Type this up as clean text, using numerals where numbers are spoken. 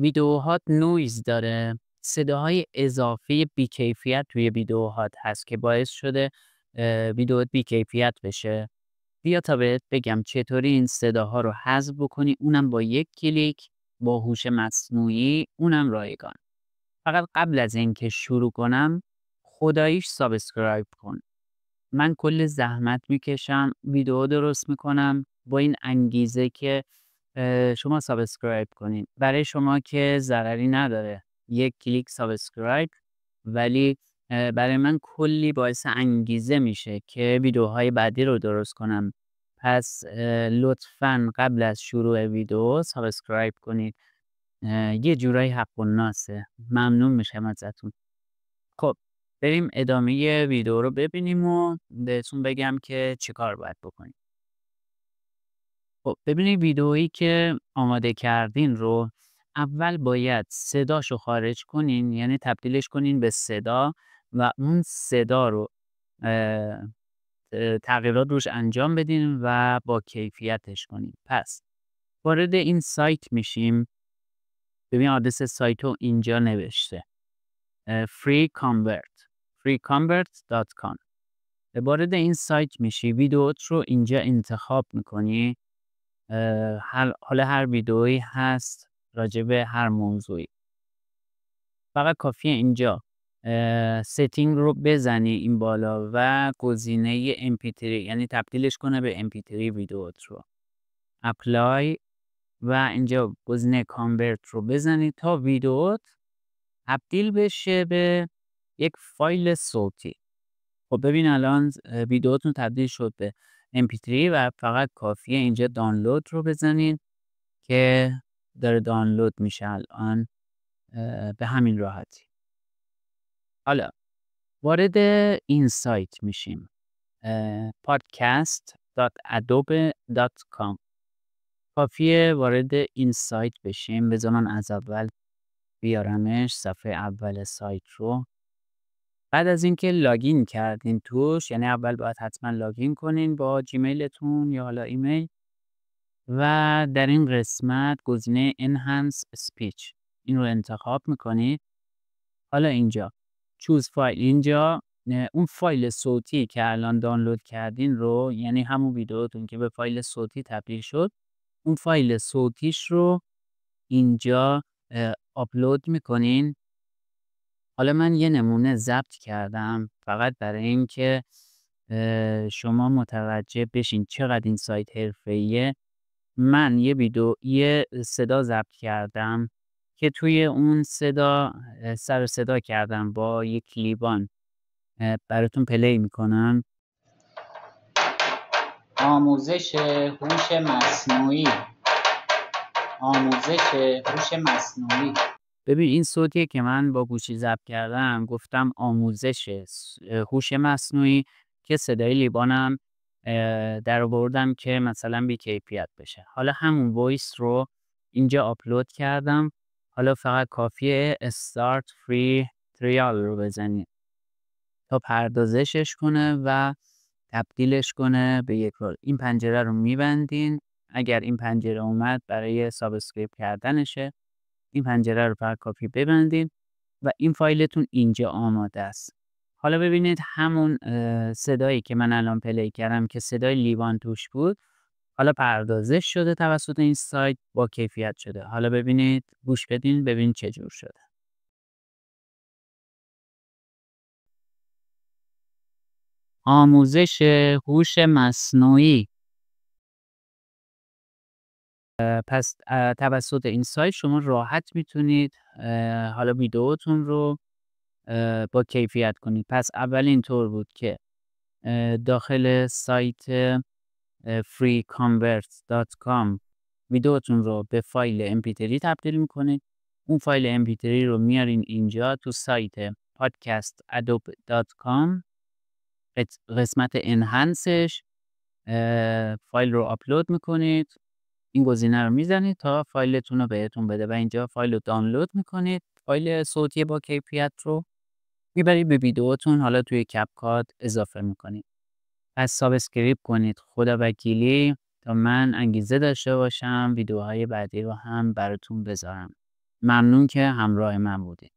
ویدیوهات نویز داره، صداهای اضافی بیکیفیت توی ویدیوهات هست که باعث شده ویدیوت بیکیفیت بشه. بیا تا بهت بگم چطوری این صداها رو حذف بکنی، اونم با یک کلیک، با هوش مصنوعی، اونم رایگان. فقط قبل از اینکه شروع کنم خداییش سابسکرایب کن. من کل زحمت میکشم، ویدیو درست میکنم با این انگیزه که شما سابسکرایب کنید. برای شما که ضرری نداره یک کلیک سابسکرایب، ولی برای من کلی باعث انگیزه میشه که ویدیوهای بعدی رو درست کنم. پس لطفاً قبل از شروع ویدیو سابسکرایب کنید. یه جورایی حق الناسه. ممنون میشم ازتون. خب بریم ادامه ویدیو رو ببینیم و بهتون بگم که چی کار باید بکنیم. خب ببینید ویدئویی که آماده کردین رو اول باید صداشو خارج کنین، یعنی تبدیلش کنین به صدا و اون صدا رو تغییرات روش انجام بدین و با کیفیتش کنین. پس وارد این سایت میشیم. ببین آدرس سایت رو اینجا نوشته freeconvert.com. وارد این سایت میشی، ویدیوت رو اینجا انتخاب میکنی. حالا هر ویدئویی هست راجع به هر موضوعی. فقط کافیه اینجا ستینگ رو بزنی این بالا و گزینه MP3 یعنی تبدیلش کنه به MP3 ویدیوت رو اپلای و اینجا گزینه کانورت رو بزنی تا ویدیوت تبدیل بشه به یک فایل صوتی. خب ببین الان ویدیوتون تبدیل شد به MP3 و فقط کافیه اینجا دانلود رو بزنین که داره دانلود میشه الان به همین راحتی. حالا وارد این سایت میشیم podcast.adobe.com. کافیه وارد این سایت بشیم. بذار من از اول بیارمش صفحه اول سایت رو. بعد از اینکه لاگین کردین توش، یعنی اول باید حتما لاگین کنین با جیمیلتون یا حالا ایمیل و در این قسمت گزینه Enhance Speech این رو انتخاب میکنید. حالا اینجا choose فایل، اینجا اون فایل صوتی که الان دانلود کردین رو، یعنی همون ویدیوتون که به فایل صوتی تبدیل شد، اون فایل صوتیش رو اینجا آپلود میکنین. حالا من یه نمونه ضبط کردم فقط برای این که شما متوجه بشین چقدر این سایت حرفه‌ایه. من یه صدا ضبط کردم که توی اون صدا سر صدا کردم با یک لیوان. براتون پلی میکنم. آموزش هوش مصنوعی. ببین این صوتیه که من با گوشی ضبط کردم. گفتم آموزش هوش مصنوعی که صدای لیوانم در آوردم که مثلا بی کیفیت بشه. حالا همون وایس رو اینجا آپلود کردم. حالا فقط کافیه استارت فری تریال رو بزنید تا پردازشش کنه و تبدیلش کنه به یک رول. این پنجره رو میبندین. اگر این پنجره اومد برای سابسکرایب کردنشه. این پنجره رو فقط کافی ببندین و این فایلتون اینجا آماده است. حالا ببینید همون صدایی که من الان پلی کردم که صدای لیوان توش بود، حالا پردازش شده توسط این سایت، با کیفیت شده. حالا ببینید، گوش بدین ببین چه جور شده. آموزش هوش مصنوعی. پس توسط این سایت شما راحت میتونید حالا ویدیوتون رو با کیفیت کنید. پس اول اینطور بود که داخل سایت freeconvert.com ویدیوتون رو به فایل MP3 تبدیل میکنید. اون فایل MP3 رو میارین اینجا تو سایت podcastadobe.com قسمت انهانسش فایل رو آپلود میکنید. این گزینه رو میزنید تا فایلتون رو بهتون بده و اینجا فایل رو دانلود میکنید. فایل صوتی با کیفیت رو میبرید به ویدیوتون. حالا توی کپکات اضافه میکنید. پس سابسکرایب کنید خدا وکیلی تا من انگیزه داشته باشم ویدیوهای بعدی رو هم براتون بذارم. ممنون که همراه من بودید.